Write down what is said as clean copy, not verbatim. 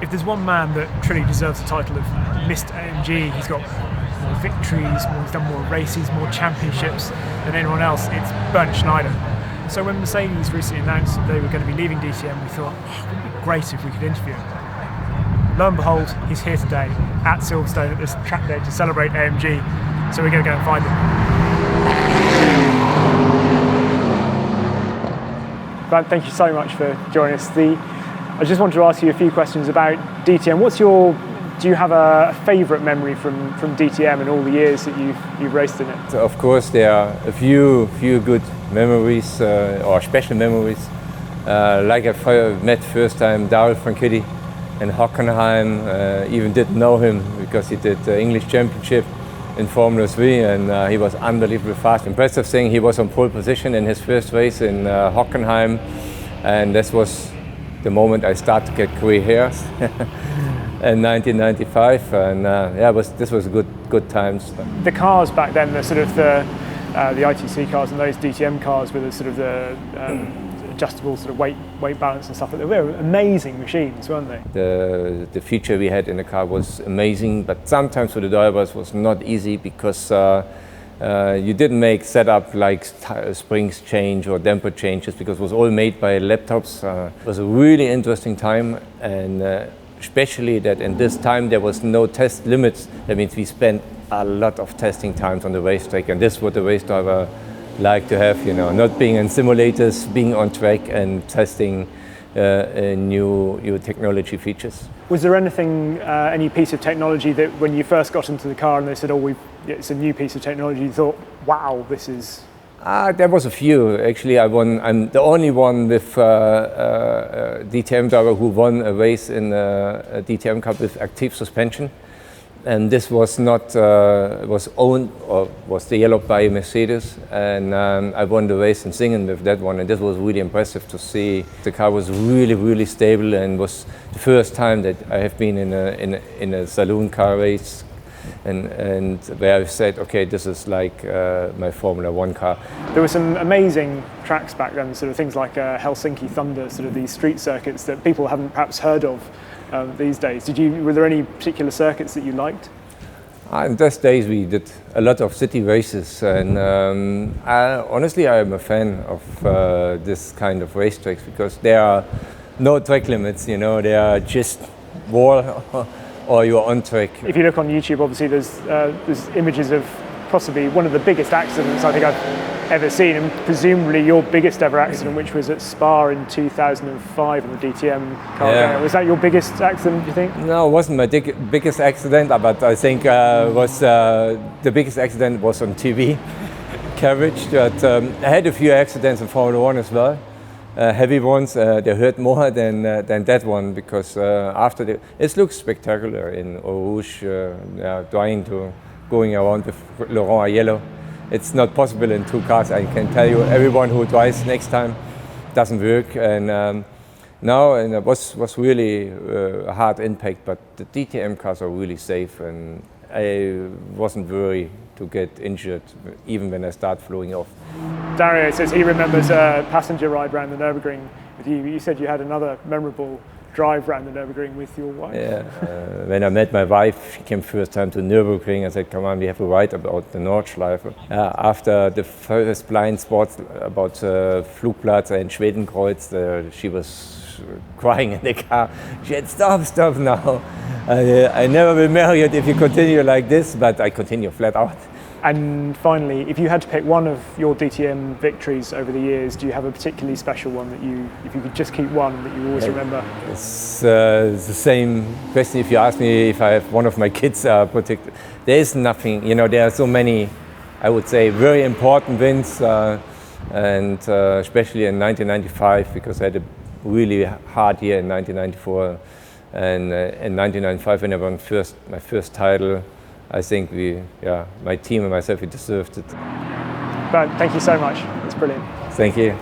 If there's one man that truly deserves the title of Mr. AMG, he's got more victories, he's done more races, more championships than anyone else, it's Bernd Schneider. So when Mercedes recently announced that they were going to be leaving DTM, we thought, it would be great if we could interview him. Lo and behold, he's here today at Silverstone at this track day to celebrate AMG, so we're going to go and find him. Bernd, thank you so much for joining us. I just wanted to ask you a few questions about DTM. Do you have a favourite memory from DTM and all the years that you've raced in it? So of course, there are a few good memories or special memories. Like I met first time Daryl Franchitti in Hockenheim. Even didn't know him because he did the English Championship in Formula 3, and he was unbelievably fast. Impressive thing, he was on pole position in his first race in Hockenheim, and this was the moment I started to get grey hairs in 1995, and this was good times. The cars back then, the sort of the ITC cars and those DTM cars with the sort of the adjustable sort of weight balance and stuff, they were amazing machines, weren't they? The feature we had in the car was amazing, but sometimes for the drivers was not easy because you didn't make setup like springs change or damper changes because it was all made by laptops. It was a really interesting time, and especially that in this time there was no test limits. That means we spent a lot of testing times on the racetrack, and this is what the race driver like to have, not being in simulators, being on track and testing new technology features. Was there any piece of technology that when you first got into the car and they said, it's a new piece of technology, you thought, wow, this is... There was a few. Actually, I'm the only one with a DTM driver who won a race in a DTM Cup with active suspension. And this was not was owned or was developed by Mercedes, and I won the race in Singen with that one, and this was really impressive to see. The car was really stable, and was the first time that I have been in a saloon car race, and where I said, okay, this is like my Formula 1 car. There were some amazing tracks back then, sort of things like Helsinki Thunder, sort of these street circuits that people haven't perhaps heard of these days. Were there any particular circuits that you liked? In those days we did a lot of city races, and honestly I'm a fan of this kind of racetracks because there are no track limits, they are just wall or you're on track. If you look on YouTube, obviously there's images of possibly one of the biggest accidents I think I've ever seen, and presumably your biggest ever accident, which was at Spa in 2005 in the DTM car. Yeah. Was that your biggest accident, do you think? No, it wasn't my biggest accident, but I think the biggest accident was on TV coverage. But I had a few accidents in Formula 1 as well. Heavy ones, they hurt more than that one because it looks spectacular in Eau Rouge, going around with Laurent Yellow. It's not possible in two cars. I can tell you, everyone who drives next time doesn't work. And it was really a hard impact, but the DTM cars are really safe, and I wasn't worried to get injured even when I start flowing off. Dario says he remembers a passenger ride around the Nürburgring with you. You said you had another memorable drive around the Nürburgring with your wife. Yeah, when I met my wife, she came first time to Nürburgring. I said, come on, we have to write about the Nordschleife. After the first blind spot about Flugplatz and Schwedenkreuz, she was crying in the car. She said, stop now. I never will marry you if you continue like this, but I continue flat out. And finally, if you had to pick one of your DTM victories over the years, do you have a particularly special one that if you could just keep one that you always remember? It's the same question if you ask me if I have one of my kids protected. There is nothing, there are so many, I would say, very important wins, and especially in 1995, because I had a really hard year in 1994, and in 1995 when I won my first title, I think my team and myself, we deserved it. Bernd, thank you so much. It's brilliant. Thank you.